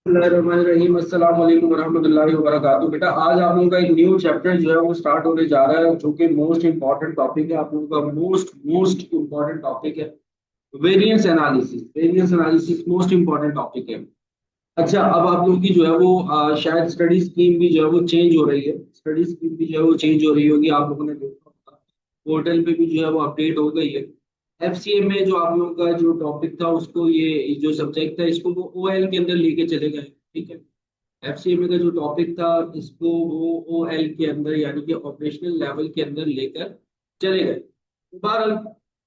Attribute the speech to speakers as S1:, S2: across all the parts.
S1: रहीम अस्सलाम वालेकुम रहमतुल्लाहि व बरकातुहू। बेटा आज आप लोगों का एक न्यू चैप्टर जो है वो स्टार्ट होने जा रहा है, जो कि मोस्ट इंपॉर्टेंट टॉपिक है। आप लोगों का मोस्ट मोस्ट इंपॉर्टेंट टॉपिक है variance analysis. Variance analysis most important topic है। अच्छा, अब आप लोगों की जो है वो शायद स्टडी स्कीम भी जो है वो चेंज हो रही है। स्टडी स्कीम भी जो है वो चेंज हो रही होगी, आप लोगों ने देखा होगा। पोर्टल पे भी जो है वो अपडेट हो गई है। एफसीए में जो आप लोगों का जो टॉपिक था उसको, ये जो सब्जेक्ट था इसको वो ओएल के अंदर लेके चले गए। ठीक है। एफसीएमए का जो टॉपिक था इसको वो ओएल के अंदर यानी कि ऑपरेशनल लेवल के अंदर लेकर चले गए। बहरहाल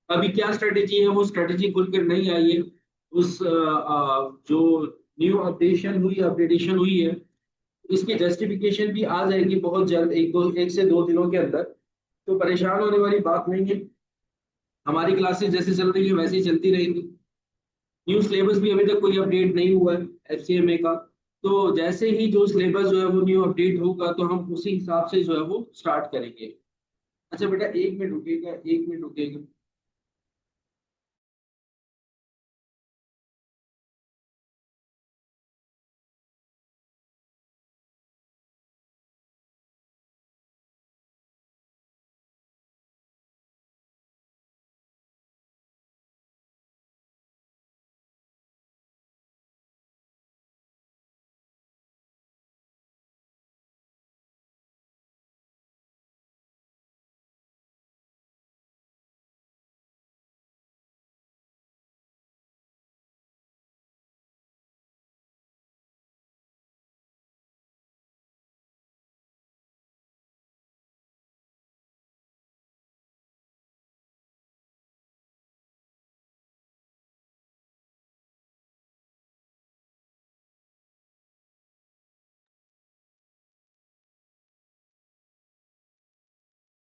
S1: अभी क्या स्ट्रेटेजी है वो स्ट्रेटेजी खुलकर नहीं आई है। उस जो न्यू अपडेटेशन हुई है, इसकी जस्टिफिकेशन भी आ जाएगी बहुत जल्द, एक से दो दिनों के अंदर। तो परेशान होने वाली बात नहीं है। हमारी क्लासेस जैसे चल रही है वैसे ही चलती रहेंगी। न्यू सिलेबस भी अभी तक कोई अपडेट नहीं हुआ है एफसीएमए का। तो जैसे ही जो सिलेबस जो है वो न्यू अपडेट होगा तो हम उसी हिसाब से जो है वो स्टार्ट करेंगे। अच्छा बेटा, 1 मिनट रुकिएगा, 1 मिनट रुकिएगा।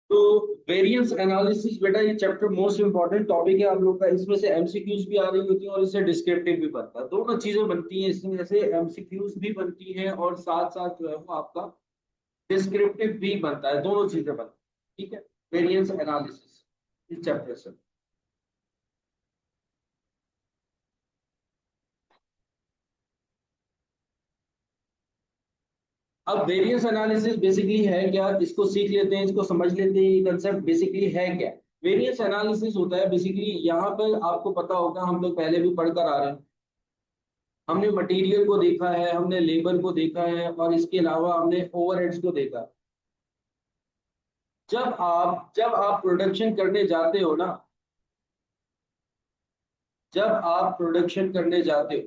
S1: तो वेरिएंस एनालिसिस बेटा ये चैप्टर मोस्ट इंपॉर्टेंट टॉपिक है आप लोग का। इसमें से एमसीक्यूज भी आ रही होती हैं और इससे डिस्क्रिप्टिव भी बनता है। दोनों चीजें बनती हैं इसमें से, एमसीक्यूज भी बनती हैं और साथ साथ जो है वो आपका डिस्क्रिप्टिव भी बनता है। दोनों चीजें बनती हैं। ठीक है। वेरिएंस एनालिसिस इस चैप्टर से। अब वेरिएंस एनालिसिस बेसिकली है क्या, इसको सीख लेते हैं, इसको समझ लेते हैं। ये कंसेप्ट बेसिकली है क्या। वेरिएंस एनालिसिस होता है बेसिकली, यहाँ पर आपको पता होगा, हम लोग पहले भी पढ़कर आ रहे हैं। हमने मटेरियल को देखा है, हमने लेबर को देखा है और इसके अलावा हमने ओवरहेड्स को देखा। जब आप प्रोडक्शन करने जाते हो ना, जब आप प्रोडक्शन करने जाते हो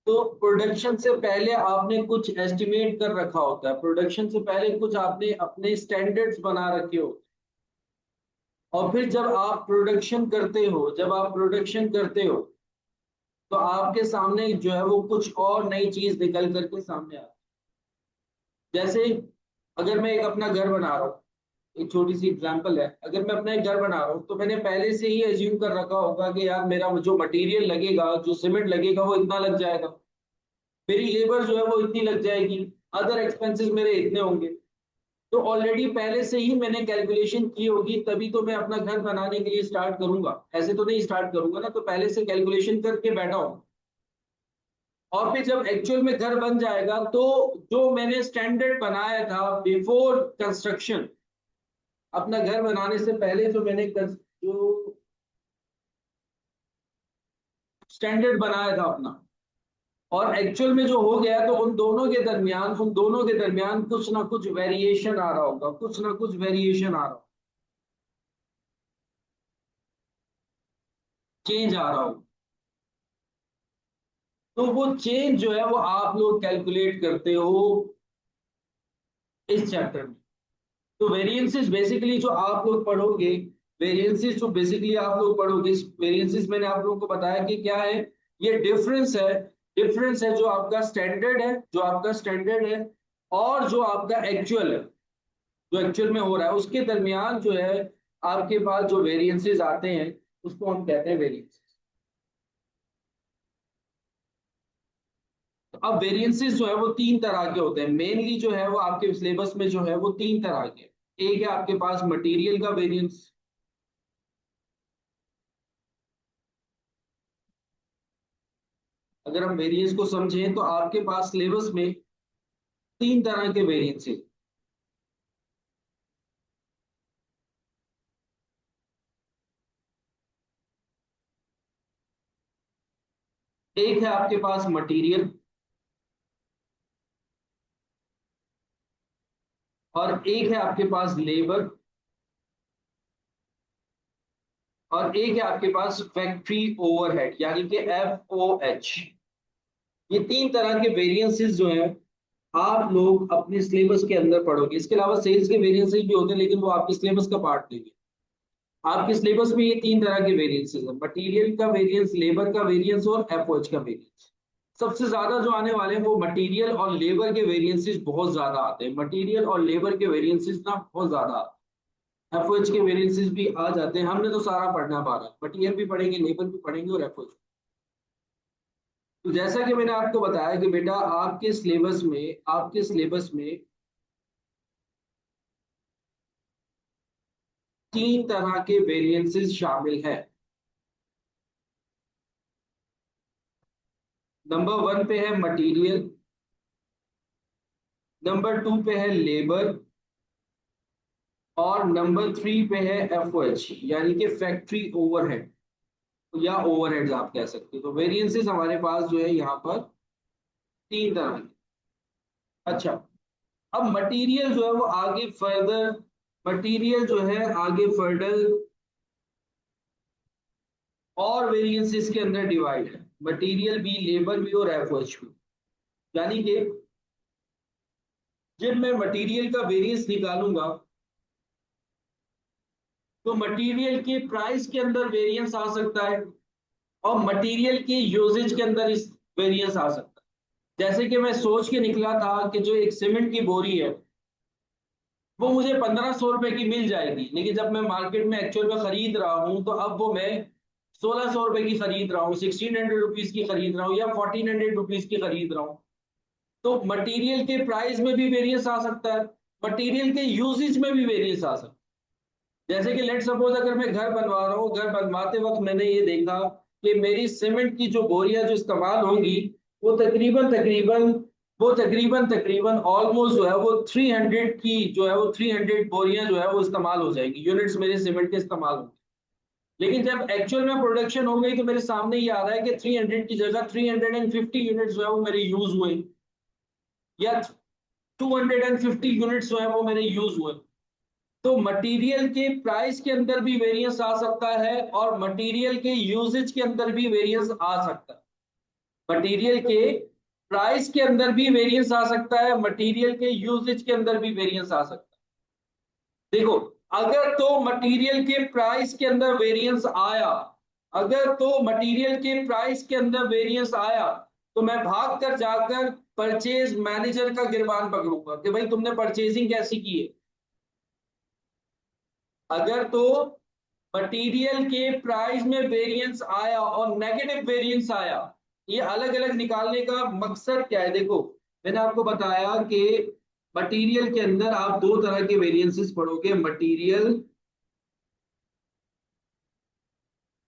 S1: तो प्रोडक्शन से पहले आपने कुछ एस्टिमेट कर रखा होता है। प्रोडक्शन से पहले कुछ आपने अपने स्टैंडर्ड्स बना रखे हो। और फिर जब आप प्रोडक्शन करते हो तो आपके सामने जो है वो कुछ और नई चीज निकल करके सामने आती है। जैसे अगर मैं एक अपना घर बना रहा हूँ, एक छोटी सी एग्जांपल है। अगर मैं अपना एक घर बना रहा हूँ तो मैंने पहले से ही एज्यूम कर रखा होगा कि यार मेरा जो मटेरियल लगेगा, जो सीमेंट लगेगा वो इतना लग जाएगा, मेरी लेबर जो है वो इतनी लग जाएगी, अदर एक्सपेंसेस मेरे इतने होंगे। तो ऑलरेडी पहले से ही मैंने कैलकुलेशन की होगी, तभी तो मैं अपना घर बनाने के लिए स्टार्ट करूंगा। ऐसे तो नहीं स्टार्ट करूंगा ना, तो पहले से कैलकुलेशन करके बैठा हूं। और फिर जब एक्चुअल में घर बन जाएगा तो जो मैंने स्टैंडर्ड बनाया था बिफोर कंस्ट्रक्शन, अपना घर बनाने से पहले जो जो स्टैंडर्ड बनाया था अपना, और एक्चुअल में जो हो गया, तो उन दोनों के दरमियान कुछ ना कुछ वेरिएशन आ रहा होगा, कुछ ना कुछ वेरिएशन आ रहा होगा, चेंज आ रहा होगा। तो वो चेंज जो है वो आप लोग कैलकुलेट करते हो इस चैप्टर में। तो वेरिएंसेस बेसिकली जो आप लोग पढ़ोगे, वेरिएंसेस जो बेसिकली आप लोग पढ़ोगे, वेरिएंसेस मैंने आप लोगों को बताया कि क्या है। ये डिफरेंस है जो आपका स्टैंडर्ड है, और जो आपका एक्चुअल है, जो एक्चुअल में हो रहा है, उसके दरमियान जो है आपके पास जो वेरिएंसेस आते हैं उसको हम कहते हैं वेरिएंस। अब वेरिएंसेस जो है वो तीन तरह के होते हैं। मेनली जो है वो आपके सिलेबस में जो है वो तीन तरह के। एक है आपके पास मटेरियल का वेरिएंस। अगर हम वेरिएंस को समझें तो आपके पास सिलेबस में तीन तरह के वेरिएंस है। एक है आपके पास मटेरियल, और एक है आपके पास लेबर, और एक है आपके पास फैक्ट्री ओवरहेड यानी कि FOH। ये तीन तरह के वेरिएंसेस जो हैं आप लोग अपने सिलेबस के अंदर पढ़ोगे। इसके अलावा सेल्स के वेरिएंसेस भी होते हैं लेकिन वो आपके सिलेबस का पार्ट नहीं है। आपके सिलेबस में ये तीन तरह के वेरिएंसेस है, मटेरियल का वेरिएंस, लेबर का वेरिएंस और FOH का वेरिएंस। सबसे ज्यादा जो आने वाले हैं वो मटेरियल और लेबर के वेरिएंसेस बहुत ज्यादा आते हैं। मटेरियल और लेबर के वेरिएंसेस ना बहुत ज्यादा आते हैं। FOH के वेरिएंसेस भी आ जाते हैं। हमने तो सारा पढ़ना पारा, मटेरियल भी पढ़ेंगे, लेबर भी पढ़ेंगे और FOH। तो जैसा कि मैंने आपको बताया कि बेटा आपके सिलेबस में तीन तरह के वेरिएंसेस शामिल हैं। नंबर वन पे है मटेरियल, नंबर टू पे है लेबर, और नंबर थ्री पे है FOH यानी कि फैक्ट्री ओवरहेड या ओवरहेड्स आप कह सकते हो। तो वेरिएंसेस हमारे पास जो है यहाँ पर तीन तरह के। अच्छा, अब मटेरियल जो है वो आगे फर्दर, मटेरियल जो है आगे फर्दर और वेरिएंसेस के अंदर डिवाइड है। मटेरियल भी, लेबर भी और FOH भी। यानी कि जब मैं मटेरियल का वेरिएंस निकालूंगा तो मटेरियल के प्राइस के अंदर वेरिएंस आ सकता है और मटेरियल के यूजेज के अंदर इस वेरिएंस आ सकता है। जैसे कि मैं सोच के निकला था कि जो एक सीमेंट की बोरी है वो मुझे 1500 रुपए की मिल जाएगी, लेकिन जब मैं मार्केट में एक्चुअल में खरीद रहा हूं तो अब वो मैं 1600 रुपए की खरीद रहा हूँ, 1600 रुपीज की खरीद रहा हूँ या 1400 रुपीज की खरीद रहा हूँ। तो मटेरियल के प्राइस में भी वेरिएंस आ सकता है, मटेरियल के यूजेज में भी वेरिएंस आ सकता है। जैसे कि लेट सपोज अगर मैं घर बनवा रहा हूँ, घर बनवाते वक्त मैंने ये देखा कि मेरी सीमेंट की जो बोरियां जो इस्तेमाल होंगी वो तकरीबन ऑलमोस्ट जो है वो 300 की जो है वो 300 बोरियां जो है वो इस्तेमाल हो जाएंगी, यूनिट्स मेरे सीमेंट के इस्तेमाल होंगे। लेकिन जब एक्चुअल में प्रोडक्शन हो गई तो मेरे सामने ये आ रहा है कि 300 की जगह 350 यूनिट्स जो है वो मेरे यूज हुए, या 250 यूनिट्स जो है वो मेरे यूज हुए। तो मटेरियल के प्राइस के अंदर भी वेरिएंस आ सकता है और मटेरियल के यूजेज के अंदर भी वेरिएंस आ सकता है। मटेरियल के प्राइस के अंदर भी वेरिएंस आ सकता है, मटेरियल के यूजेज के अंदर भी वेरिएंस आ सकता है। देखो, अगर तो मटेरियल के प्राइस के अंदर वेरिएंस आया, अगर तो मटेरियल के प्राइस के अंदर वेरिएंस आया तो मैं भाग कर जाकर परचेज मैनेजर का गिरबान पकड़ूंगा कि भाई तुमने परचेजिंग कैसी की है। अगर तो मटेरियल के प्राइस में वेरिएंस आया और नेगेटिव वेरिएंस आया, ये अलग अलग निकालने का मकसद क्या है? देखो, मैंने आपको बताया कि मटेरियल के अंदर आप दो तरह के वेरिएंसेस पढ़ोगे, मटेरियल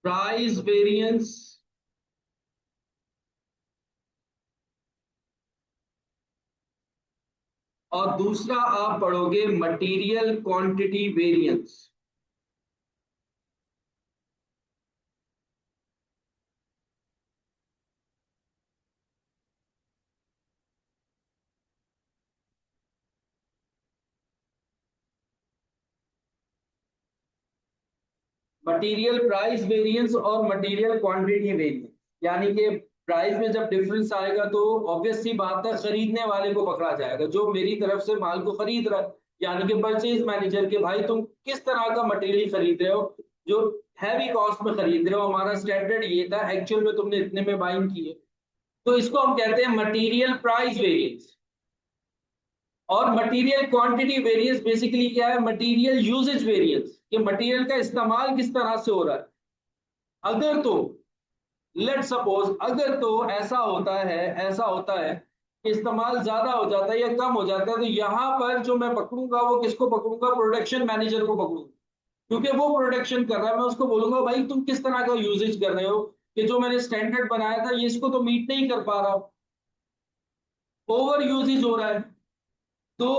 S1: प्राइस वेरिएंस और दूसरा आप पढ़ोगे material quantity variance. Material price variance और मटेरियल क्वांटिटी वेरिएंस, यानी कि प्राइस में जब डिफरेंस आएगा तो ऑब्वियस सी बात है खरीदने वाले को पकड़ा जाएगा जो मेरी तरफ से माल को खरीद रहा है, यानी कि परचेज मैनेजर के भाई तुम किस तरह का मटेरियल खरीद रहे हो जो हैवी कॉस्ट में खरीद रहे हो, हमारा स्टैंडर्ड ये था, एक्चुअल में तुमने इतने में बाइंग की है। तो इसको हम कहते हैं मटेरियल प्राइस वेरिएंस। और मटेरियल क्वांटिटी वेरिएंस बेसिकली क्या है? मटेरियल यूजेज वेरिएंस, कि मटेरियल का इस्तेमाल किस तरह से हो रहा है। अगर तो लेट सपोज अगर तो ऐसा होता है कि इस्तेमाल ज्यादा हो जाता है या कम हो जाता है तो यहां पर जो मैं पकड़ूंगा वो किसको पकड़ूंगा? प्रोडक्शन मैनेजर को पकड़ूंगा, क्योंकि वो प्रोडक्शन कर रहा है। मैं उसको बोलूंगा भाई तुम किस तरह का यूजेज कर रहे हो, कि जो मैंने स्टैंडर्ड बनाया था ये इसको तो मीट नहीं कर पा रहा, ओवर यूजेज हो रहा है। तो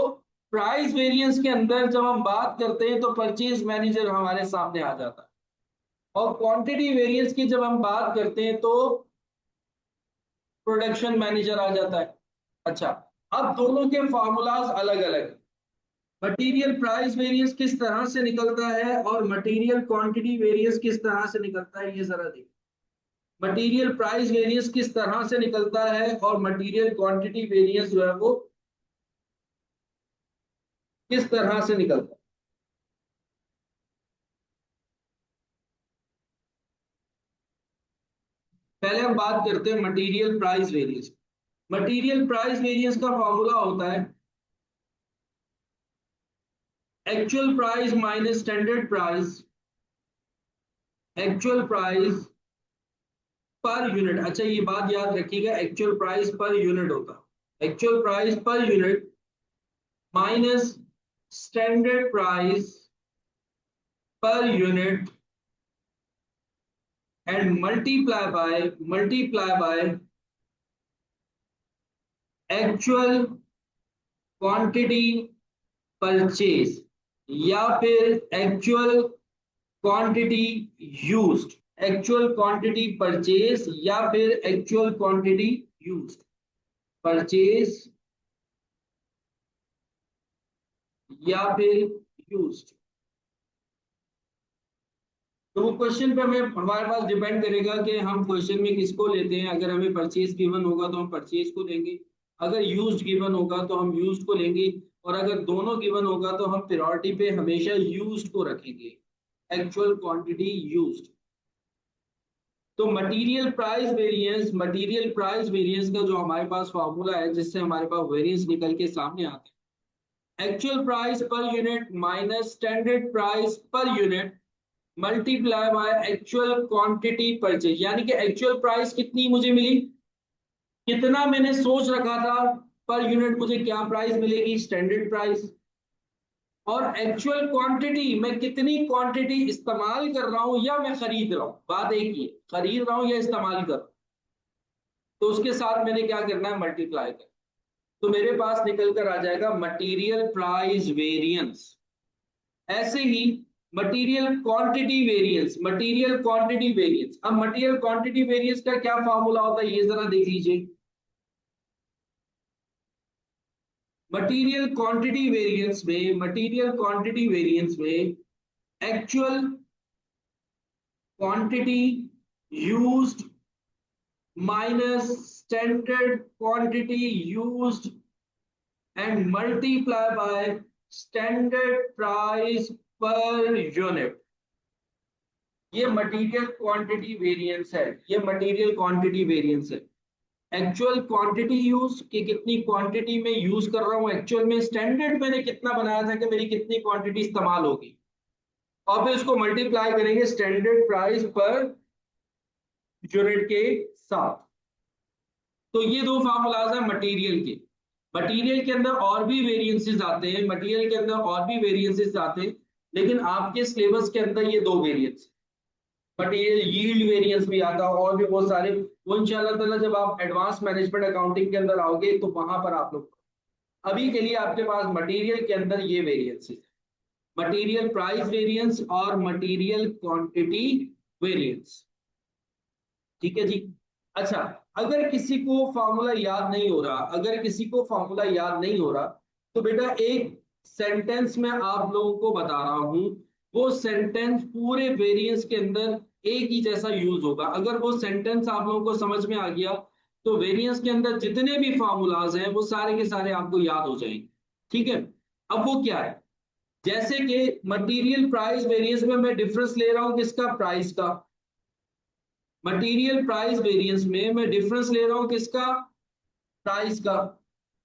S1: प्राइस वेरिएंस के अंदर जब हम बात करते हैं तो परचेज मैनेजर हमारे सामने आ जाता है, और क्वांटिटी वेरिएंस की जब हम बात करते हैं तो प्रोडक्शन मैनेजर आ जाता है। अच्छा, अब दोनों के फार्मूलाज अलग अलग। मटेरियल प्राइस वेरिएंस किस तरह से निकलता है और मटेरियल क्वांटिटी वेरिएंस किस तरह से निकलता है, ये जरा देखिए। मटेरियल प्राइस वेरिएंस किस तरह से निकलता है और मटेरियल क्वांटिटी वेरिएंस जो है वो किस तरह से निकलता है। पहले हम बात करते हैं material price variance. Material price variance का फॉर्मूला होता है actual price minus standard price, actual price per unit. अच्छा, ये बात याद रखिएगा, एक्चुअल प्राइस पर यूनिट होता है, actual price per unit minus standard price per unit and multiply by actual quantity purchase, या फिर actual quantity used, actual quantity purchase या फिर एक्चुअल क्वांटिटी यूज्ड, परचेज या फिर यूज्ड। तो वो क्वेश्चन पे हमें हमारे पास डिपेंड करेगा कि हम क्वेश्चन में किसको लेते हैं। अगर हमें परचेज गिवन होगा तो हम परचेज को लेंगे, अगर यूज्ड गिवन होगा तो हम यूज्ड को लेंगे, और अगर दोनों गिवन होगा तो हम प्रायोरिटी पे हमेशा यूज्ड को रखेंगे, एक्चुअल क्वांटिटी यूज्ड। तो मटेरियल प्राइस वेरिएंस का जो हमारे पास फॉर्मूला है जिससे हमारे पास वेरिएंस निकल के सामने आता है, actual price per unit minus standard price per unit multiply by actual quantity purchase. यानी कि एक्चुअल प्राइस कितनी मुझे मिली, कितना मैंने सोच रखा था पर यूनिट मुझे क्या प्राइस मिलेगी, स्टैंडर्ड प्राइस। और एक्चुअल क्वांटिटी, मैं कितनी क्वांटिटी इस्तेमाल कर रहा हूं या मैं खरीद रहा हूं, बात एक ही है, खरीद रहा हूं या इस्तेमाल कर रहा हूं। तो उसके साथ मैंने क्या करना है, मल्टीप्लाई कर। तो मेरे पास निकल कर आ जाएगा मटेरियल प्राइस वेरिएंस। ऐसे ही मटेरियल क्वांटिटी वेरिएंस। अब मटेरियल क्वांटिटी वेरिएंस का क्या फॉर्मूला होता है, ये जरा देख लीजिए। मटेरियल क्वांटिटी वेरिएंस में actual quantity used minus standard quantity used and multiply by standard price per unit. ये मटेरियल क्वांटिटी वेरिएंस है, ये मटेरियल क्वांटिटी वेरिएंस है। एक्चुअल क्वांटिटी यूज कि कितनी क्वांटिटी में यूज कर रहा हूं एक्चुअल में, स्टैंडर्ड मैंने कितना बनाया था कि मेरी कितनी क्वांटिटी इस्तेमाल होगी, और फिर उसको मल्टीप्लाई करेंगे स्टैंडर्ड प्राइस पर यूनिट के साथ। तो ये दो फार्मूलाज हैं मटेरियल के। मटेरियल के अंदर और भी वेरिएंसेस आते हैं, मटेरियल के अंदर और भी वेरिएंसेस आते हैं, लेकिन आपके सिलेबस के अंदर ये दो वेरिएंस, मटेरियल यील्ड वेरिएंस भी आता है और भी बहुत सारे। वो इंशाल्लाह ताला जब आप एडवांस मैनेजमेंट अकाउंटिंग के अंदर आओगे तो वहां पर आप लोग, अभी के लिए आपके पास मटेरियल के अंदर ये वेरिएंस है, मटेरियल प्राइस वेरिएंस और मटेरियल क्वांटिटी वेरिएंस। ठीक है जी। अच्छा, अगर किसी को फॉर्मूला याद नहीं हो रहा, अगर किसी को फॉर्मूला याद नहीं हो रहा, तो बेटा एक सेंटेंस में आप लोगों को बता रहा हूं, वो सेंटेंस पूरे वेरिएंस के अंदर एक ही जैसा यूज होगा। अगर वो सेंटेंस आप लोगों को समझ में आ गया तो वेरिएंस के अंदर जितने भी फॉर्मूलाज हैं वो सारे के सारे आपको याद हो जाएंगे। ठीक है, अब वो क्या है, जैसे कि मटेरियल प्राइस वेरिएंस में मैं डिफरेंस ले रहा हूं किसका, प्राइस का। मटेरियल प्राइस वेरिएंस में मैं डिफरेंस ले रहा हूं किसका, प्राइस का।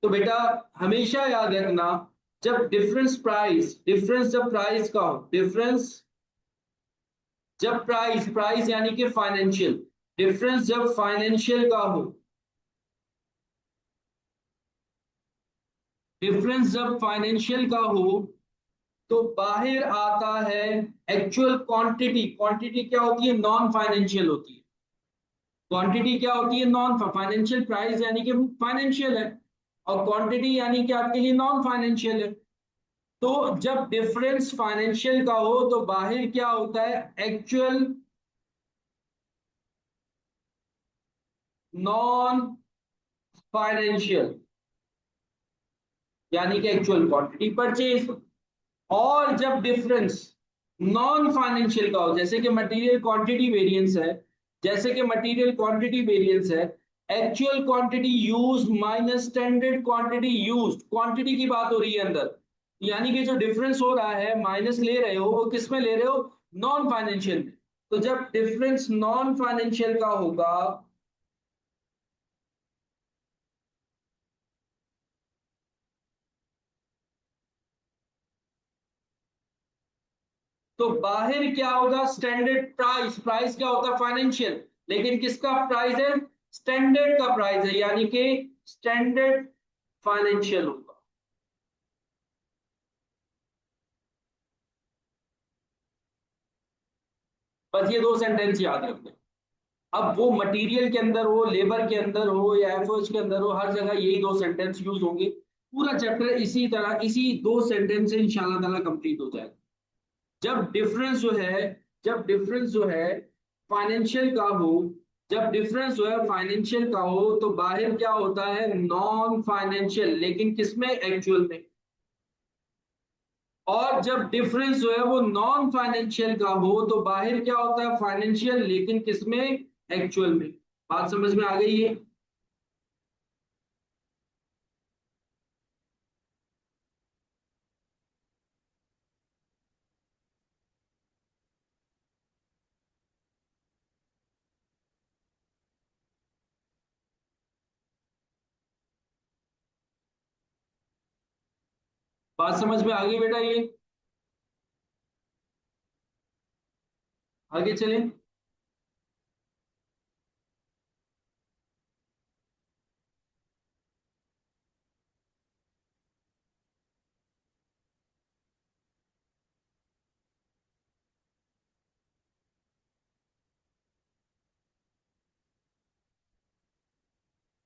S1: तो बेटा हमेशा याद रखना, जब डिफरेंस जब प्राइस का हो, डिफरेंस जब प्राइस प्राइस यानी कि फाइनेंशियल, डिफरेंस जब फाइनेंशियल का हो, डिफरेंस जब फाइनेंशियल का हो तो बाहर आता है एक्चुअल क्वांटिटी। क्वांटिटी क्या होती है, नॉन फाइनेंशियल होती है। क्वांटिटी क्या होती है? Non financial. प्राइस यानी कि फाइनेंशियल है, और क्वांटिटी यानी कि आपके लिए नॉन फाइनेंशियल है। तो जब डिफरेंस फाइनेंशियल का हो तो बाहर क्या होता है? एक्चुअल नॉन फाइनेंशियल, यानी कि एक्चुअल क्वांटिटी परचेज। और जब डिफरेंस नॉन फाइनेंशियल का हो, जैसे कि मटेरियल क्वांटिटी वेरिएंस है, जैसे कि मटेरियल क्वांटिटी वेरिएंस है, actual quantity use minus standard quantity use, quantity की बात हो रही है अंदर, यानी कि जो डिफरेंस हो रहा है माइनस ले रहे हो, वो किस में ले रहे हो? नॉन फाइनेंशियल में। तो जब डिफरेंस नॉन फाइनेंशियल का होगा तो बाहर क्या होगा? Standard price. प्राइस क्या होता है? फाइनेंशियल। लेकिन किसका प्राइस है? स्टैंडर्ड का प्राइस है, यानी कि स्टैंडर्ड फाइनेंशियल होगा। बस ये दो सेंटेंस याद रखना। अब वो मटेरियल के अंदर हो, लेबर के अंदर हो, या एफओएच के अंदर हो, हर जगह यही दो सेंटेंस यूज होंगे। पूरा चैप्टर इसी तरह इसी दो सेंटेंस से इंशाल्लाह ताला कंप्लीट हो जाएगा। जब डिफरेंस जो है जब डिफरेंस जो है फाइनेंशियल का हो, जब डिफरेंस जो है फाइनेंशियल का हो, तो बाहर क्या होता है? नॉन फाइनेंशियल, लेकिन किसमें? एक्चुअल में। और जब डिफरेंस जो है वो नॉन फाइनेंशियल का हो, तो बाहर क्या होता है? फाइनेंशियल, लेकिन किसमें? एक्चुअल में। बात समझ में आ गई है? बात समझ में आ गई बेटा? ये आगे चलें।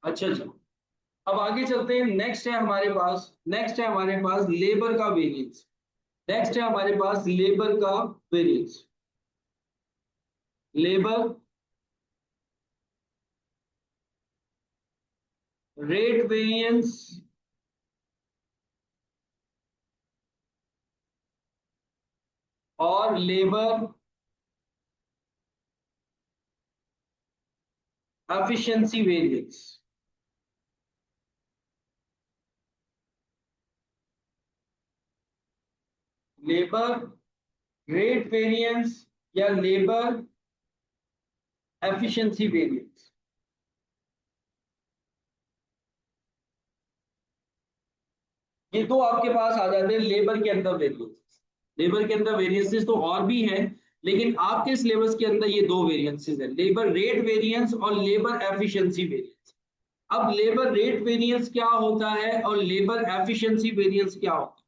S1: अच्छा जी, अब आगे चलते हैं। नेक्स्ट है हमारे पास लेबर का वेरिएंस। नेक्स्ट है हमारे पास लेबर का वेरिएंस। लेबर रेट वेरिएंस और labour efficiency variance. Labour rate variance या लेबर एफिशिएंसी वेरिएंस, ये दो आपके पास आ जाते हैं लेबर के अंदर वेरिएंसेस। लेबर के अंदर वेरिएंसेस तो और भी हैं, लेकिन आपके सिलेबस के अंदर ये दो वेरिएंसेस हैं, लेबर रेट वेरिएंस और लेबर एफिशिएंसी वेरिएंस। अब लेबर रेट वेरिएंस क्या होता है और लेबर एफिशिएंसी वेरिएंस क्या होता है?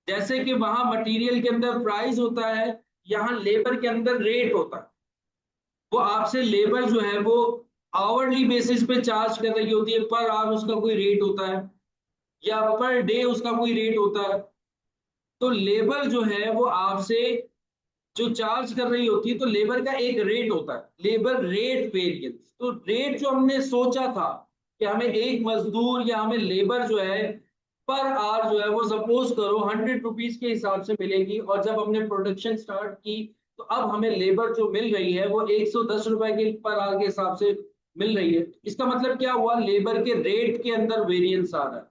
S1: जैसे कि वहां मटेरियल के अंदर प्राइस होता है, यहाँ लेबर के अंदर रेट होता है। वो आपसे लेबर जो है वो आवरली बेसिस पे चार्ज कर रही होती है, पर आवर उसका कोई रेट होता है, या पर डे उसका कोई रेट होता है। तो लेबर जो है वो आपसे जो चार्ज कर रही होती है, तो लेबर का एक रेट होता है, लेबर रेट वेरिएंस। तो रेट जो हमने सोचा था कि हमें एक मजदूर या हमें लेबर जो है पर आवर जो है वो सपोज करो 100 रुपीज के हिसाब से मिलेगी, और जब हमने प्रोडक्शन स्टार्ट की तो अब हमें लेबर जो मिल रही है वो 110 रुपए के पर आवर के हिसाब से मिल रही है। इसका मतलब क्या हुआ? लेबर के रेट के अंदर वेरिएंस आ रहा है,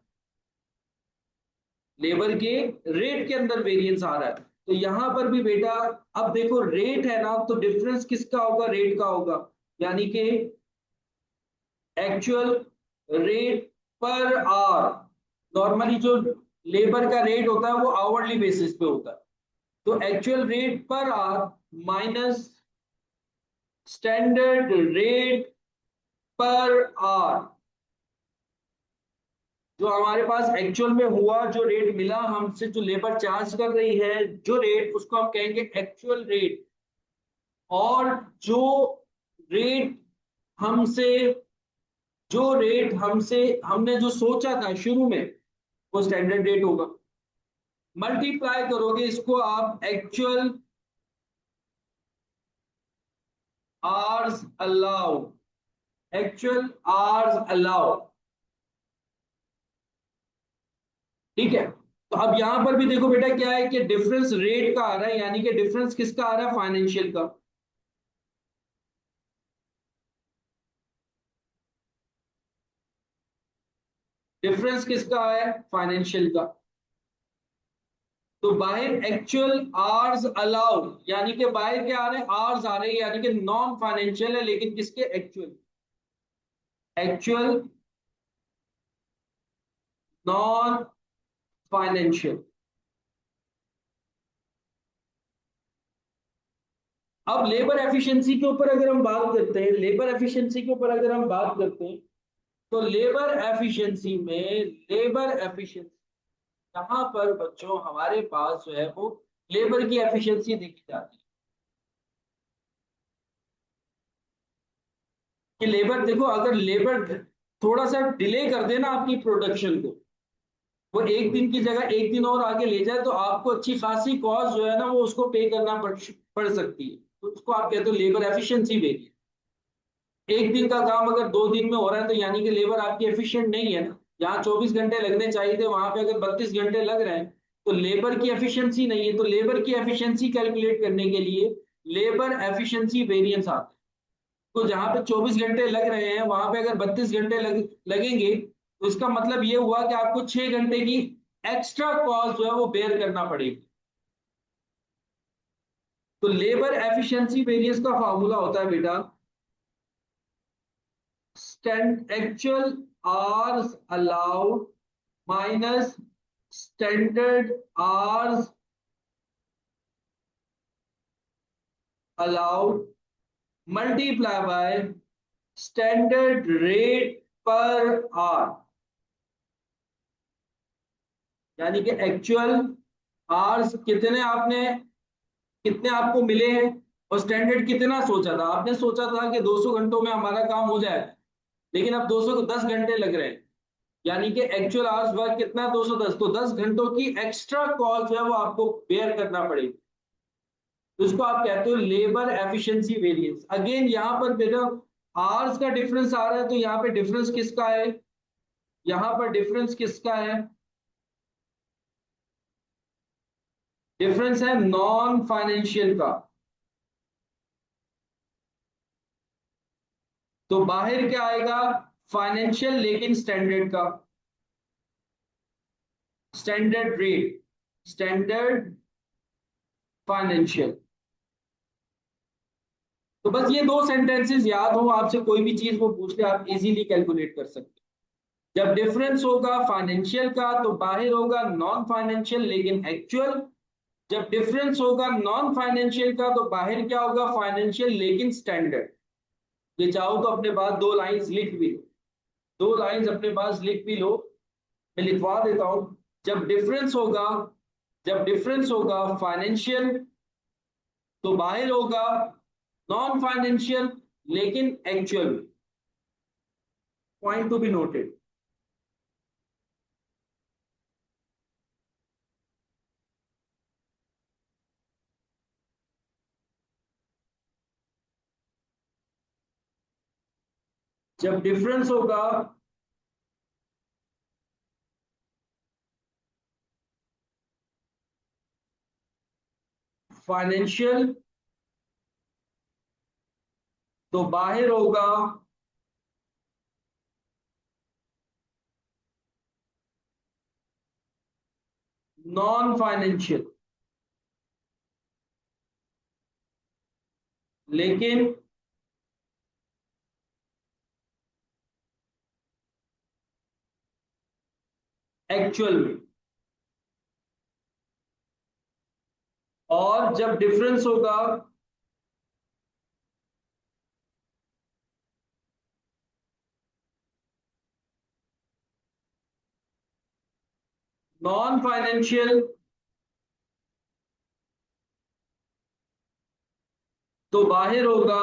S1: लेबर के रेट के अंदर वेरिएंस आ रहा है। तो यहां पर भी बेटा, अब देखो रेट है ना, तो डिफरेंस किसका होगा? रेट का होगा, यानी कि actual rate per hour. Normally जो लेबर का रेट होता है वो आवरली बेसिस पे होता है, तो actual rate per hour minus standard rate per hour. जो हमारे पास एक्चुअल में हुआ, जो रेट मिला हमसे, जो लेबर चार्ज कर रही है जो रेट, उसको हम कहेंगे एक्चुअल रेट। और जो रेट हमसे जो रेट हमसे हमने जो सोचा था शुरू में, वो स्टैंडर्ड रेट होगा। मल्टीप्लाई करोगे इसको आप actual hours allowed, actual hours allowed. ठीक है, तो अब यहां पर भी देखो बेटा क्या है कि डिफरेंस रेट का आ रहा है, यानी कि डिफरेंस किसका आ रहा है, फाइनेंशियल का। डिफरेंस किसका है, फाइनेंशियल का। तो बाहर एक्चुअल आवर्स अलाउड, यानी कि बाहर क्या आ रहे हैं, आवर्स आ रहे हैं, यानी कि नॉन फाइनेंशियल है, लेकिन किसके, एक्चुअल, एक्चुअल नॉन फाइनेंशियल। अब लेबर एफिशिएंसी के ऊपर अगर हम बात करते हैं, लेबर एफिशिएंसी के ऊपर अगर हम बात करते हैं, तो लेबर एफिशिएंसी में, लेबर एफिशिएंसी, यहाँ पर बच्चों हमारे पास जो है वो लेबर की एफिशिएंसी देखी जाती है कि लेबर, देखो अगर लेबर थोड़ा सा डिले कर देना आपकी प्रोडक्शन को, वो एक दिन की जगह एक दिन और आगे ले जाए, तो आपको अच्छी खासी कॉस्ट जो है ना वो उसको पे करना पड़ सकती है, तो उसको आप कहते हो लेबर एफिशिएंसी वेरिएंस। एक दिन का काम अगर 2 दिन में हो रहा है, तो यानी कि लेबर आपकी एफिशिएंट नहीं है ना। जहाँ 24 घंटे लगने चाहिए थे वहां पे अगर 32 घंटे लग रहे हैं, तो लेबर की एफिशिएंसी नहीं है। तो लेबर की एफिशिएंसी कैलकुलेट करने के लिए लेबर एफिशिएंसी वेरिएंस आता है। तो जहां पे 24 घंटे लग रहे हैं वहां पे अगर 32 घंटे लगेंगे, तो इसका मतलब ये हुआ कि आपको 6 घंटे की एक्स्ट्रा कॉस्ट जो है वो बेयर करना पड़ेगी। तो लेबर एफिशिएंसी वेरिएंस का फॉर्मूला होता है बेटा, actual hours allowed minus standard hours allowed multiply by standard rate per hour, यानी कि एक्चुअल आवर्स कितने आपने, कितने आपको मिले हैं, और स्टैंडर्ड कितना सोचा था। आपने सोचा था कि 200 घंटों में हमारा काम हो जाए, लेकिन अब 210 घंटे लग रहे हैं, यानी कि एक्चुअल आवर्स वर्क कितना, 210। तो 10 घंटों की एक्स्ट्रा कॉस्ट जो है वो आपको बेयर करना पड़ेगी। तो इसको आप कहते हो लेबर एफिशिएंसी वेरिएंस। अगेन यहां पर बेटा आवर्स का डिफरेंस आ रहा है, तो यहाँ पे डिफरेंस किसका है, यहाँ पर डिफरेंस किसका है, डिफरेंस है नॉन फाइनेंशियल का। तो बाहर क्या आएगा, फाइनेंशियल लेकिन स्टैंडर्ड का, स्टैंडर्ड रेट, स्टैंडर्ड फाइनेंशियल। तो बस ये दो सेंटेंसेस याद हो आपसे, कोई भी चीज वो पूछ ले आप इजीली कैलकुलेट कर सकते हो। जब डिफरेंस होगा फाइनेंशियल का तो बाहर होगा नॉन फाइनेंशियल लेकिन एक्चुअल। जब डिफरेंस होगा नॉन फाइनेंशियल का तो बाहर क्या होगा, फाइनेंशियल लेकिन स्टैंडर्ड। ये चाहो तो अपने पास दो लाइंस लिख भी लो, दो लाइंस अपने पास लिख भी लो, मैं लिखवा देता हूं। जब डिफरेंस होगा, जब डिफरेंस होगा फाइनेंशियल, तो बाहर होगा नॉन फाइनेंशियल लेकिन actual. Point to be noted. जब डिफरेंस होगा फाइनेंशियल, तो बाहर होगा नॉन फाइनेंशियल लेकिन एक्चुअल में। और जब डिफरेंस होगा नॉन फाइनेंशियल, तो बाहर होगा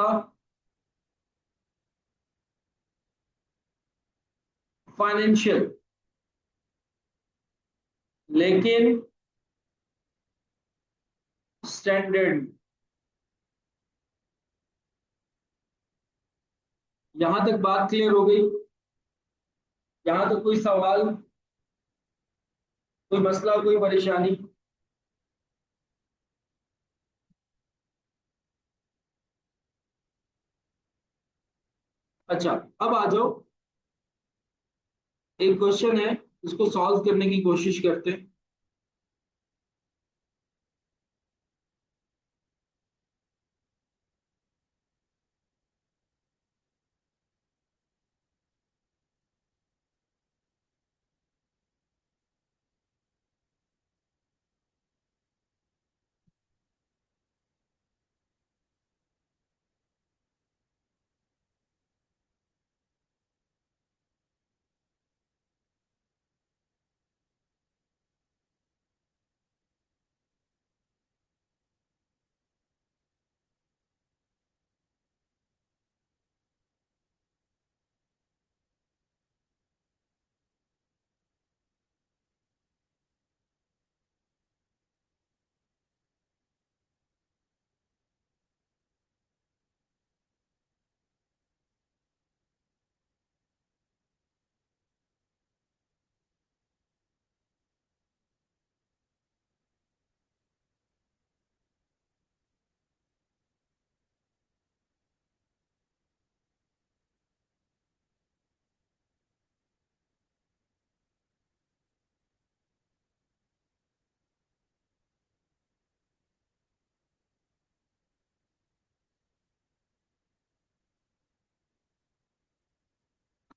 S1: फाइनेंशियल, लेकिन स्टैंडर्ड। यहां तक बात क्लियर हो गई? यहां तक कोई सवाल, कोई मसला, कोई परेशानी? अच्छा, अब आ जाओ, एक क्वेश्चन है, इसको सॉल्व करने की कोशिश करते हैं।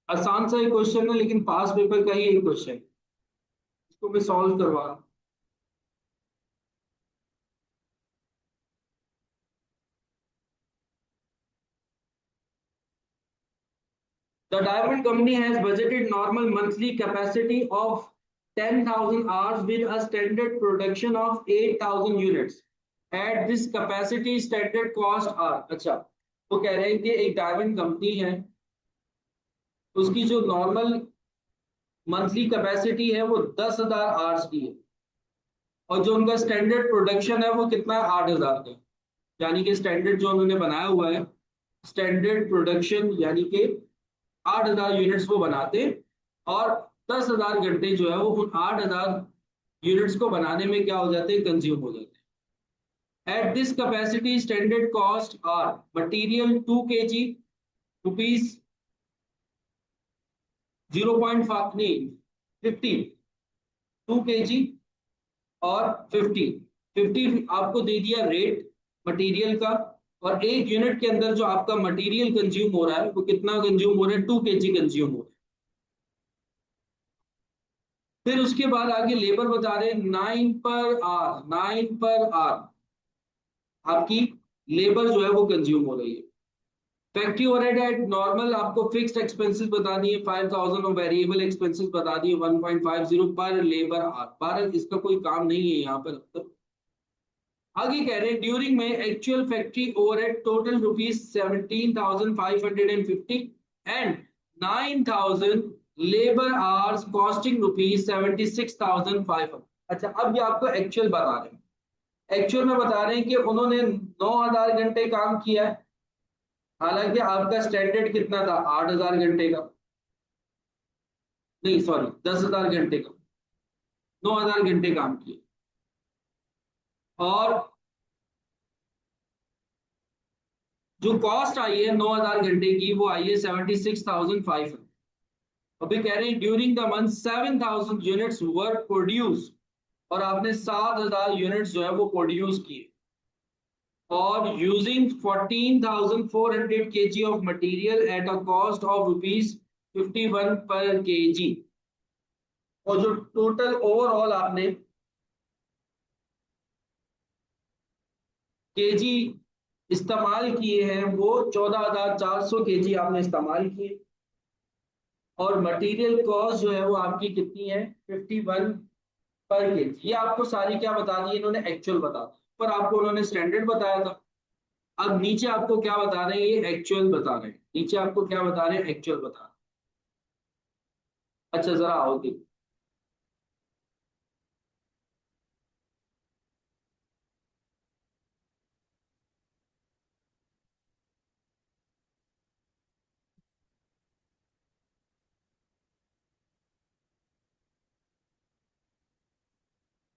S1: आसान सा ही क्वेश्चन है, लेकिन पास पेपर का ही एक क्वेश्चन है, इसको मैं सॉल्व करवा रहा हूं। The diamond company has budgeted normal monthly capacity of 10,000 hours with a standard production of 8,000 units. At this capacity, standard cost are, अच्छा, वो कह रहे हैं कि एक डायमंड कंपनी है, उसकी जो नॉर्मल मंथली कैपेसिटी है वो 10,000 आवर्स की है, और जो उनका स्टैंडर्ड प्रोडक्शन है वो कितना है, 8,000 का। यानी कि स्टैंडर्ड जो उन्होंने बनाया हुआ है, स्टैंडर्ड प्रोडक्शन यानी कि 8,000 यूनिट्स वो बनाते हैं, और 10,000 घंटे जो है वो उन 8,000 यूनिट्स को बनाने में क्या हो जाते हैं, कंज्यूम हो जाते हैं। At this capacity standard cost are material 2 kg rupees 0.5 नहीं 50, 2 kg और 50 आपको दे दिया रेट मटेरियल का, और एक यूनिट के अंदर जो आपका मटेरियल कंज्यूम हो रहा है वो कितना कंज्यूम हो रहा है, 2 kg कंज्यूम हो रहा है। फिर उसके बाद आगे लेबर बता रहे हैं 9 पर आर आपकी लेबर जो है वो कंज्यूम हो रही है। फैक्ट्री ओवरहेड एट नॉर्मल आपको फिक्स्ड एक्सपेंसेस बता दिए 5,000 और वेरिएबल एक्सपेंसेस बता दिए 1.50 पर लेबर आर। 12 इसका कोई काम नहीं है यहाँ पर। आगे कह रहे हैं ड्यूरिंग में actual factory overhead total rupees 17,550 and 9,000 labour hours costing rupees 76,500। अच्छा, अब ये आपको एक्चुअल बता रहे हैं, एक्चुअल में बता रहे हैं कि उन्होंने 9,000 घंटे काम किया है, हालांकि आपका स्टैंडर्ड कितना था, 8,000 घंटे का, नहीं सॉरी 10,000 घंटे का, 9,000 घंटे काम किए, और जो कॉस्ट आई है 9,000 घंटे की वो आई है 76,500। अभी कह रहे हैं during the month 7,000 units were produce, और आपने 7,000 यूनिट्स जो है वो प्रोड्यूस किए, और using 14,400 kg of material at a cost of rupees 51 पर kg। और जो टोटल ओवरऑल आपने केजी इस्तेमाल किए हैं वो 14,400 kg आपने इस्तेमाल किए, और मटेरियल कॉस्ट जो है वो आपकी कितनी है, 51 पर केजी। ये आपको सारी क्या बता दी इन्होंने, एक्चुअल बता दी, पर आपको उन्होंने स्टैंडर्ड बताया था। अब नीचे आपको क्या बता रहे हैं, ये एक्चुअल बता रहे हैं, नीचे आपको क्या बता रहे हैं, एक्चुअल बता रहे अच्छा जरा आओ देखो।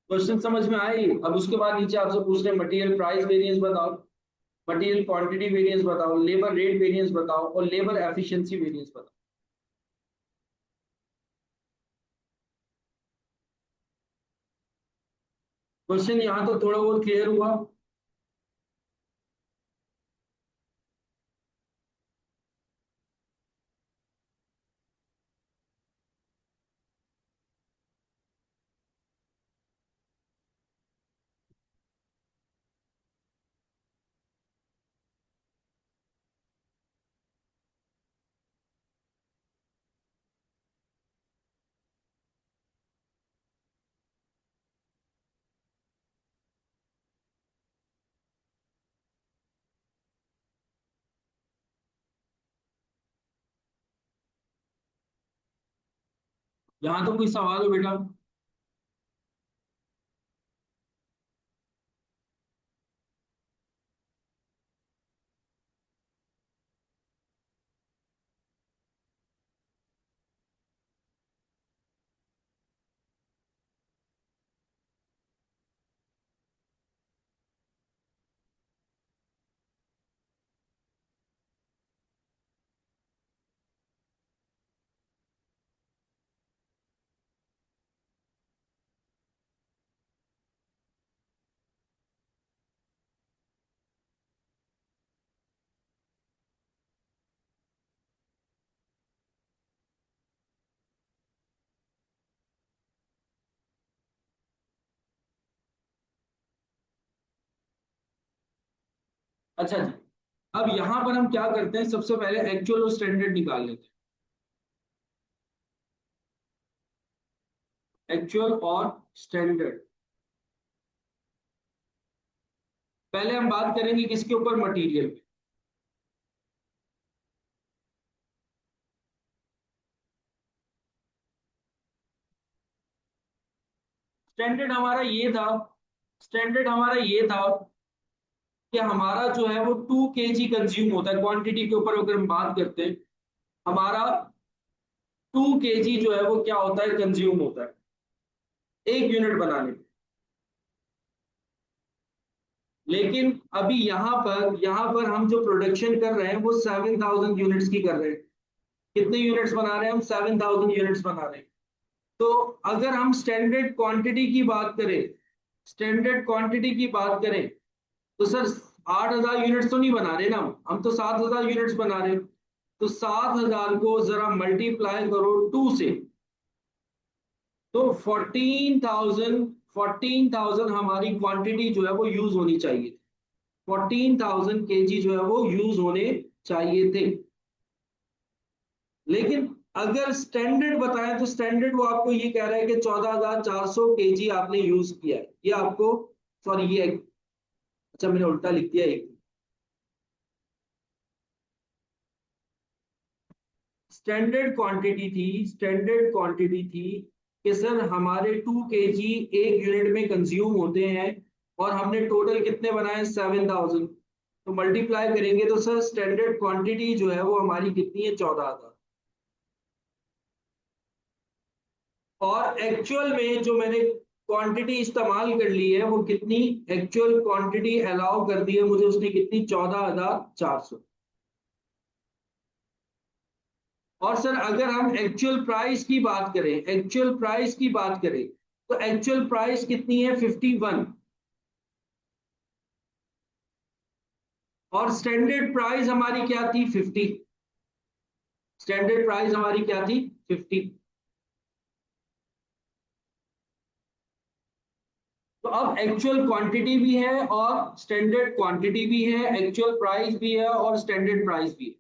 S1: क्वेश्चन समझ में आई? अब उसके बाद नीचे आपसे पूछ रहे हैं मटेरियल प्राइस वेरिएंस बताओ, मटेरियल क्वांटिटी वेरिएंस बताओ, लेबर रेट वेरिएंस बताओ और लेबर एफिशिएंसी वेरिएंस बताओ। क्वेश्चन यहाँ तो थोड़ा बहुत क्लियर हुआ। यहाँ तो कोई सवाल हो बेटा? अच्छा जी, अब यहाँ पर हम क्या करते हैं, सबसे पहले एक्चुअल और स्टैंडर्ड निकाल लेते हैं। एक्चुअल और स्टैंडर्ड। पहले हम बात करेंगे किसके ऊपर, मटेरियल पे। स्टैंडर्ड हमारा ये था, स्टैंडर्ड हमारा ये था कि हमारा जो है वो 2 kg कंज्यूम होता है, क्वांटिटी के ऊपर अगर हम बात करते हैं, हमारा 2 kg जो है वो क्या होता है, कंज्यूम होता है एक यूनिट बनाने में। लेकिन अभी यहाँ पर हम जो प्रोडक्शन कर रहे हैं वो 7,000 यूनिट्स की कर रहे हैं। कितने यूनिट्स बना रहे हैं हम? 7,000 यूनिट्स बना रहे हैं। तो अगर हम स्टैंडर्ड क्वांटिटी की बात करें, स्टैंडर्ड क्वांटिटी की बात करें, तो सर 8,000 यूनिट्स तो नहीं बना रहे ना, हम तो 7,000 यूनिट्स बना रहे हैं। तो 7,000 को जरा मल्टीप्लाई करो 2 से, तो 14,000 हमारी क्वांटिटी जो है वो यूज होनी चाहिए। 14,000 kg जो है वो यूज होने चाहिए थे। लेकिन अगर स्टैंडर्ड बताएं तो स्टैंडर्ड वो आपको ये कह रहा है कि 14,400 kg आपने यूज किया है, ये आपको, सॉरी ये, अच्छा मैंने उल्टा लिख दिया एक। स्टैंडर्ड क्वांटिटी थी कि सर हमारे 2 kg एक यूनिट में कंज्यूम होते हैं, और हमने टोटल कितने बनाए, 7,000। तो मल्टीप्लाई करेंगे तो सर स्टैंडर्ड क्वांटिटी जो है वो हमारी कितनी है, 14,000। और एक्चुअल में जो मैंने क्वांटिटी इस्तेमाल कर ली है वो कितनी, एक्चुअल क्वांटिटी अलाउ कर दी है मुझे उसने कितनी, 14,400। और सर अगर हम एक्चुअल प्राइस की बात करें, एक्चुअल प्राइस की बात करें, तो एक्चुअल प्राइस कितनी है, 51। और स्टैंडर्ड प्राइस हमारी क्या थी, 50। स्टैंडर्ड प्राइस हमारी क्या थी, 50। तो अब एक्चुअल क्वांटिटी भी है और स्टैंडर्ड क्वांटिटी भी है, एक्चुअल प्राइस भी है और स्टैंडर्ड प्राइस भी है।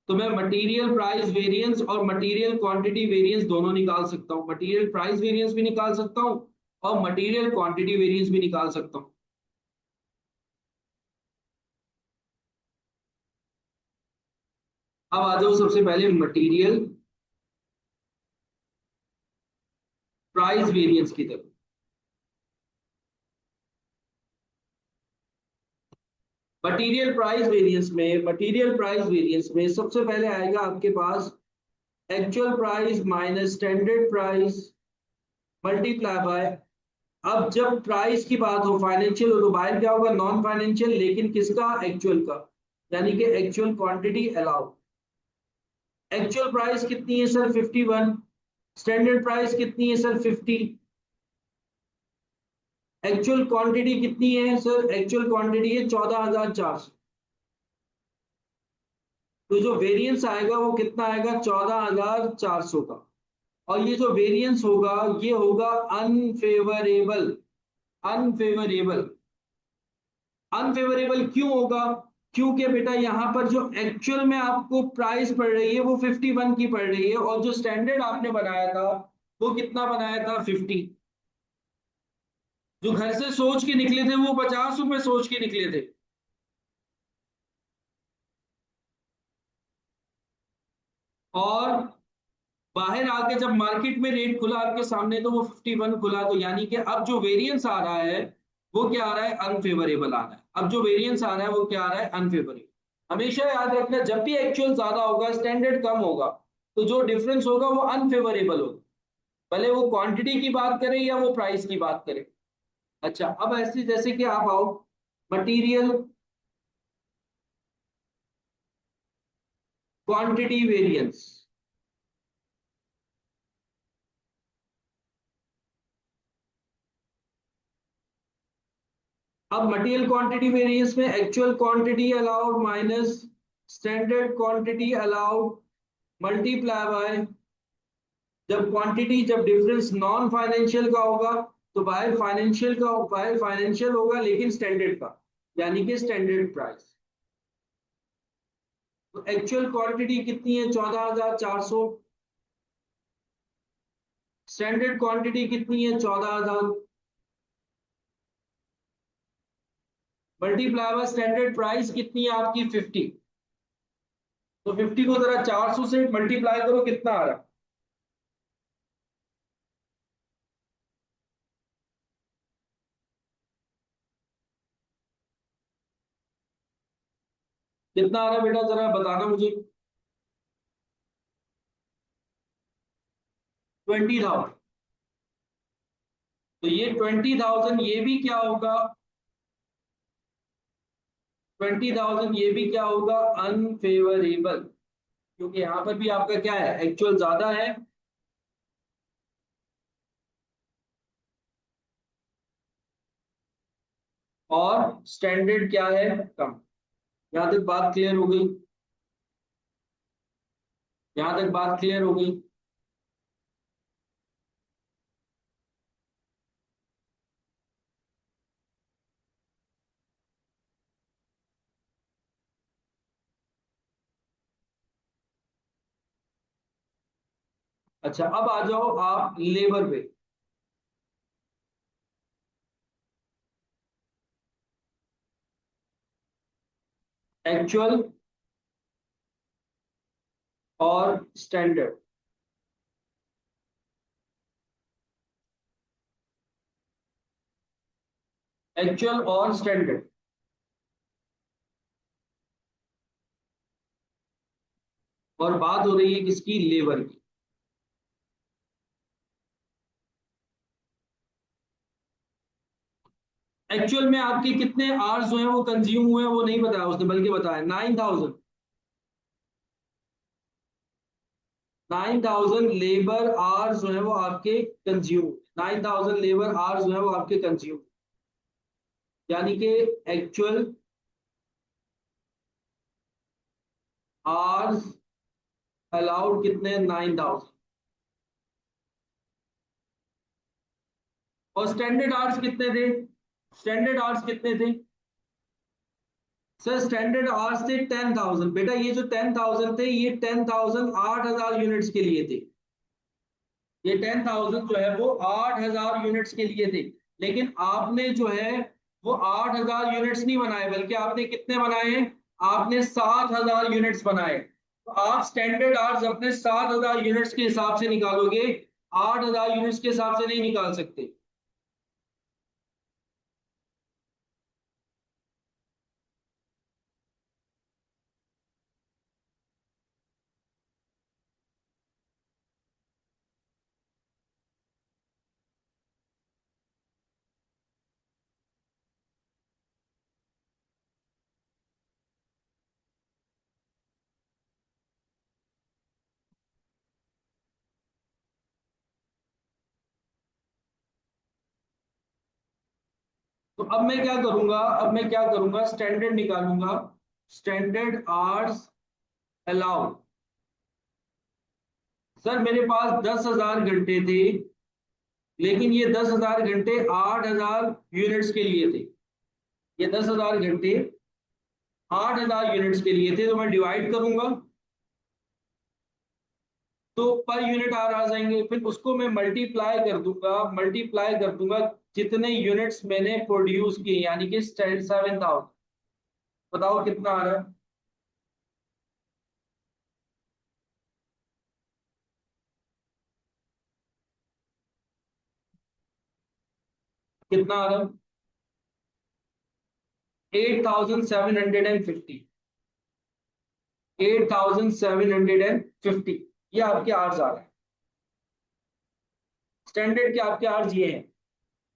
S1: तो मैं मटेरियल प्राइस वेरिएंस और मटेरियल क्वांटिटी वेरिएंस दोनों निकाल सकता हूं, मटेरियल प्राइस वेरिएंस भी निकाल सकता हूं और मटेरियल क्वांटिटी वेरिएंस भी निकाल सकता हूं। अब आ जाओ सबसे पहले मटेरियल प्राइस वेरिएंस की तरफ। मटीरियल प्राइस वेरिएंस में सबसे पहले आएगा आपके पास actual price minus standard price multiply by. अब जब प्राइस की बात हो फाइनेंशियल हो तो बाहर क्या होगा, नॉन फाइनेंशियल, लेकिन किसका, एक्चुअल का, यानी कि actual quantity allowed. Actual price कितनी है सर, 51। स्टैंडर्ड प्राइस कितनी है सर, 50। एक्चुअल क्वांटिटी कितनी है सर, एक्चुअल क्वांटिटी है 14,400। तो जो वेरिएंस आएगा वो कितना आएगा, 14,400 का। और ये जो वेरिएंस होगा ये होगा अनफेवरेबल। अनफेवरेबल। अनफेवरेबल क्यों होगा, क्योंकि बेटा यहाँ पर जो एक्चुअल में आपको प्राइस पड़ रही है वो 51 की पड़ रही है, और जो स्टैंडर्ड आपने बनाया था वो कितना बनाया था, 50। जो घर से सोच के निकले थे वो 50 रुपए सोच के निकले थे। और बाहर आके जब मार्केट में रेट खुला आपके सामने तो वो 51 खुला, तो यानी कि अब जो वेरिएंस आ रहा है वो क्या आ रहा है, अनफेवरेबल आ रहा है। अब जो वेरिएंस आ रहा है वो क्या आ रहा है, अनफेवरेबल। हमेशा याद रखना, जब भी एक्चुअल ज्यादा होगा स्टैंडर्ड कम होगा, तो जो डिफरेंस होगा वो अनफेवरेबल होगा, भले वो क्वांटिटी की बात करें या वो प्राइस की बात करें। अच्छा, अब ऐसे जैसे कि आप आओ मटेरियल क्वांटिटी वेरिएंस। अब मटेरियल क्वांटिटी वेरिएंस में actual quantity allowed minus standard quantity allowed multiply by, जब डिफरेंस नॉन फाइनेंशियल का होगा तो बाहर फाइनेंशियल होगा लेकिन स्टैंडर्ड का, यानी कि स्टैंडर्ड प्राइस। तो एक्चुअल क्वांटिटी कितनी है, 14,400। स्टैंडर्ड क्वांटिटी कितनी है, 14,000। मल्टीप्लाई बाय स्टैंडर्ड प्राइस कितनी है आपकी, 50। तो 50 को जरा 400 से मल्टीप्लाई करो, कितना आ रहा है, कितना आ रहा है बेटा, जरा बताना मुझे। 20,000। तो ये 20,000 ये भी क्या होगा, 20,000 ये भी क्या होगा, अनफेवरेबल, क्योंकि यहां पर भी आपका क्या है, एक्चुअल ज्यादा है और स्टैंडर्ड क्या है, कम। यहां तक बात क्लियर हो गई, यहां तक बात क्लियर हो गई। अच्छा, अब आ जाओ आप लेबर पे। एक्चुअल और स्टैंडर्ड। एक्चुअल और स्टैंडर्ड। और बात हो रही है किसकी, लेबर की। एक्चुअल में आपके कितने आवर्स जो है वो कंज्यूम हुए हैं वो नहीं बताया उसने, बल्कि बताया 9,000। 9,000 लेबर आवर्स जो है वो आपके कंज्यूम, 9,000 लेबर आवर्स जो है वो आपके कंज्यूम, यानी कि एक्चुअल आवर्स अलाउड कितने, 9,000। और स्टैंडर्ड आवर्स कितने थे, स्टैंडर्ड आवर्स कितने थे सर, स्टैंडर्ड आवर्स थे 10,000। बेटा ये जो 10,000 थे ये 10,000 8,000 यूनिट्स के लिए थे। ये 10,000 जो है वो 8,000 यूनिट्स के लिए थे। लेकिन आपने जो है वो 8,000 यूनिट्स नहीं बनाए, बल्कि आपने कितने बनाए हैं, आपने 7,000 यूनिट्स बनाए। तो आप स्टैंडर्ड आवर्स अपने 7,000 यूनिट्स के हिसाब से निकालोगे। 8,000 यूनिट्स के हिसाब से नहीं निकाल सकते। तो अब मैं क्या करूंगा, स्टैंडर्ड निकालूंगा। Standard hours allowed. सर मेरे पास 10,000 घंटे थे, लेकिन ये 10,000 घंटे 8,000 यूनिट्स के लिए थे। ये 10,000 घंटे 8,000 यूनिट्स के लिए थे, तो मैं डिवाइड करूंगा तो पर यूनिट आर आ जाएंगे। फिर उसको मैं मल्टीप्लाई कर दूंगा जितने यूनिट्स मैंने प्रोड्यूस किए, यानी कि 7,000। बताओ कितना आ रहा है? कितना आ रहा है? 8,750। 8,750, ये आपके आर्स आ रहे हैं। स्टैंडर्ड के आपके आर्स ये हैं।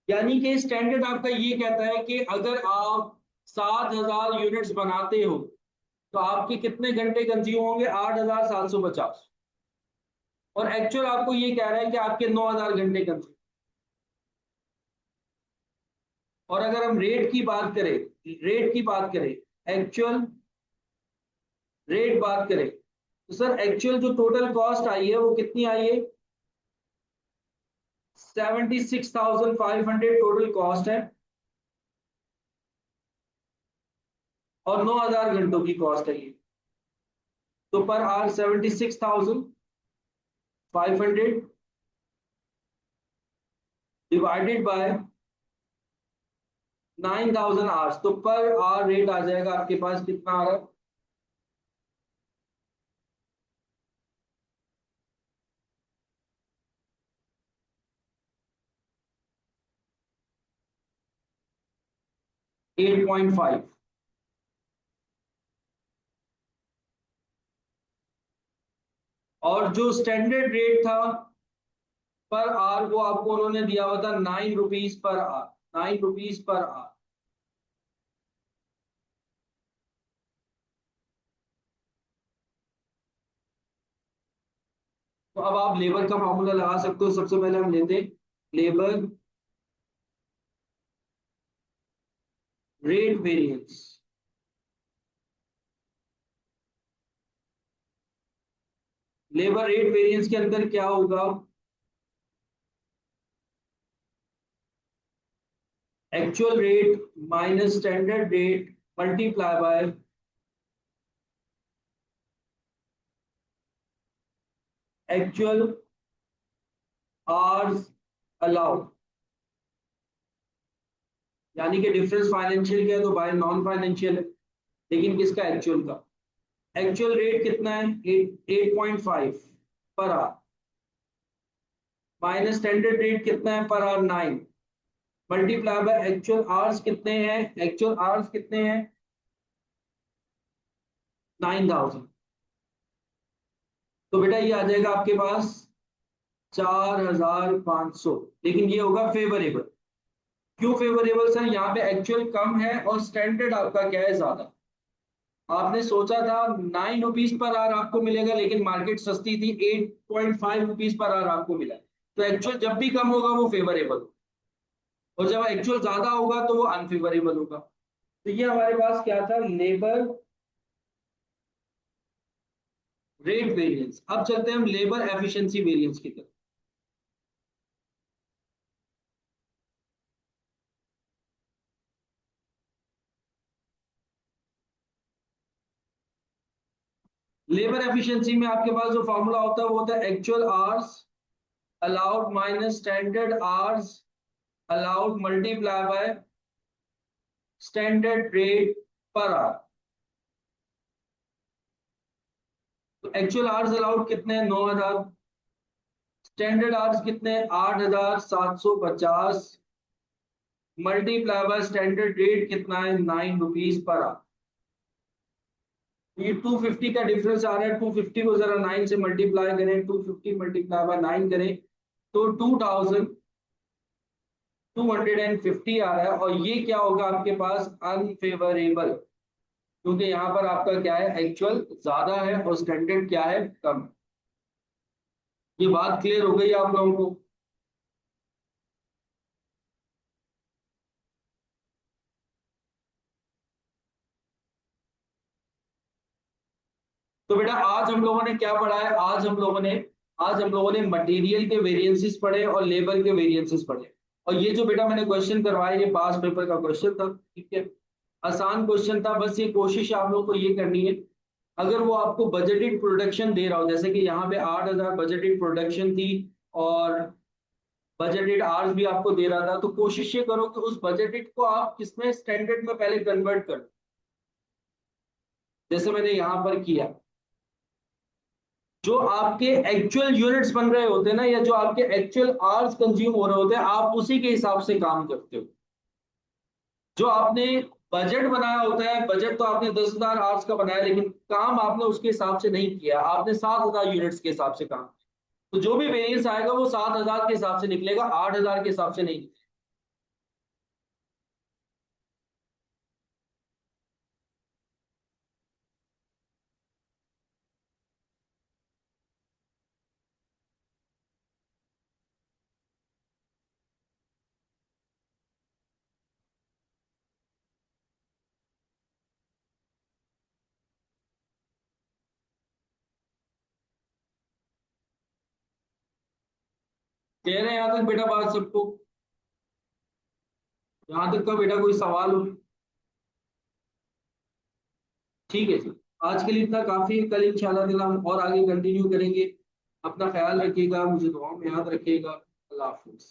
S1: यानी कि स्टैंडर्ड आपका ये कहता है कि अगर आप 7,000 यूनिट्स बनाते हो तो आपके कितने घंटे कंज्यूम होंगे? 8,750। और एक्चुअल आपको ये कह रहा है कि आपके 9,000 घंटे कंज्यूम। और अगर हम रेट की बात करें, एक्चुअल रेट बात करें, तो सर एक्चुअल जो टोटल कॉस्ट आई है वो कितनी आई है? 76,500 टोटल कॉस्ट है, और 9,000 घंटों की कॉस्ट है ये। तो पर आर 76,500 डिवाइडेड बाय 9,000 आवर्स, तो पर आवर रेट आ जाएगा आपके पास कितना आ रहा है? 8.5। और जो स्टैंडर्ड रेट था पर आवर, वो आपको उन्होंने दिया हुआ था 9 rupees per hour. 9 rupees per hour. तो अब आप लेबर का फॉर्मूला लगा सकते हो। सबसे पहले हम लेते हैं labour rate variance. Labour rate variance के अंदर क्या होगा? Actual rate minus standard rate multiply by actual hours allowed. यानी कि डिफरेंस फाइनेंशियल का है तो बाय नॉन फाइनेंशियल है, लेकिन किसका? एक्चुअल का। एक्चुअल रेट कितना है? 8.5 per hour, minus standard rate कितना है per hour? 9, multiply by actual hours कितने हैं? 9,000। तो बेटा ये आ जाएगा आपके पास 4,500। लेकिन ये होगा फेवरेबल। क्यों फेवरेबल सर? यहाँ पे एक्चुअल कम है और स्टैंडर्ड आपका क्या है? ज्यादा। आपने सोचा था 9 रुपीज पर आवर आपको मिलेगा, लेकिन मार्केट सस्ती थी, 8.5 रुपीज पर आवर आपको मिला। तो एक्चुअल जब भी कम होगा वो फेवरेबल, और जब एक्चुअल ज्यादा होगा तो वो अनफेवरेबल होगा। तो ये हमारे पास क्या था? Labour rate variance. अब चलते हैं हम लेबर एफिशिएंसी वेरिएंस की तरफ। लेबर एफिशिएंसी में आपके पास जो फॉर्मूला होता है वो होता है actual hours allowed minus standard hours allowed multiply by standard rate per hour. तो एक्चुअल आवर्स अलाउड कितने हैं? 9,000। स्टैंडर्ड आवर्स कितने, 8,750 मल्टीप्लाई बाय स्टैंडर्ड रेट कितना है, 9 रुपीज पर आवर। ये 250 का डिफरेंस आ रहा है, 250 को जरा 9 से मल्टीप्लाई करें, 250 मल्टीप्लाई बाय 9 करें तो 2,250 आ रहा है। और ये क्या होगा आपके पास, अनफेवरेबल, क्योंकि यहाँ पर आपका क्या है, एक्चुअल ज्यादा है और स्टैंडर्ड क्या है, कम। ये बात क्लियर हो गई आप लोगों को। तो बेटा आज हम लोगों ने क्या पढ़ा है, आज हम लोगों ने मटेरियल के वेरिएंसेस पढ़े और लेबर के वेरिएंसेस पढ़े। और ये जो बेटा मैंने क्वेश्चन करवाया, ये पास पेपर का क्वेश्चन था, ठीक है। आसान क्वेश्चन था, बस ये कोशिश आप लोगों को ये करनी है, अगर वो आपको बजटेड प्रोडक्शन दे रहा हो, जैसे कि यहाँ पे 8,000 बजटेड प्रोडक्शन थी और बजटेड आवर्स भी आपको दे रहा था, तो कोशिश ये करो कि उस बजटेड को आप किसमें, स्टैंडर्ड में पहले कन्वर्ट करो, जैसे मैंने यहाँ पर किया। जो आपके एक्चुअल यूनिट्स बन रहे होते हैं ना, या जो आपके एक्चुअल आवर्स कंज्यूम हो रहे होते हैं, आप उसी के हिसाब से काम करते हो। जो आपने बजट बनाया होता है, बजट तो आपने 10,000 आवर्स का बनाया, लेकिन काम आपने उसके हिसाब से नहीं किया, आपने 7,000 यूनिट्स के हिसाब से काम किया। तो जो भी वेरिएंस आएगा वो 7,000 के हिसाब से निकलेगा, 8,000 के हिसाब से नहीं। कह रहे हैं यहाँ तक बेटा बात सबको, यहाँ तक का बेटा कोई सवाल हो? ठीक है जी, आज के लिए इतना काफी है, कल इंशाल्लाह ताला हम और आगे कंटिन्यू करेंगे। अपना ख्याल रखिएगा, मुझे दुआओं में याद रखिएगा। अल्लाह हाफिज।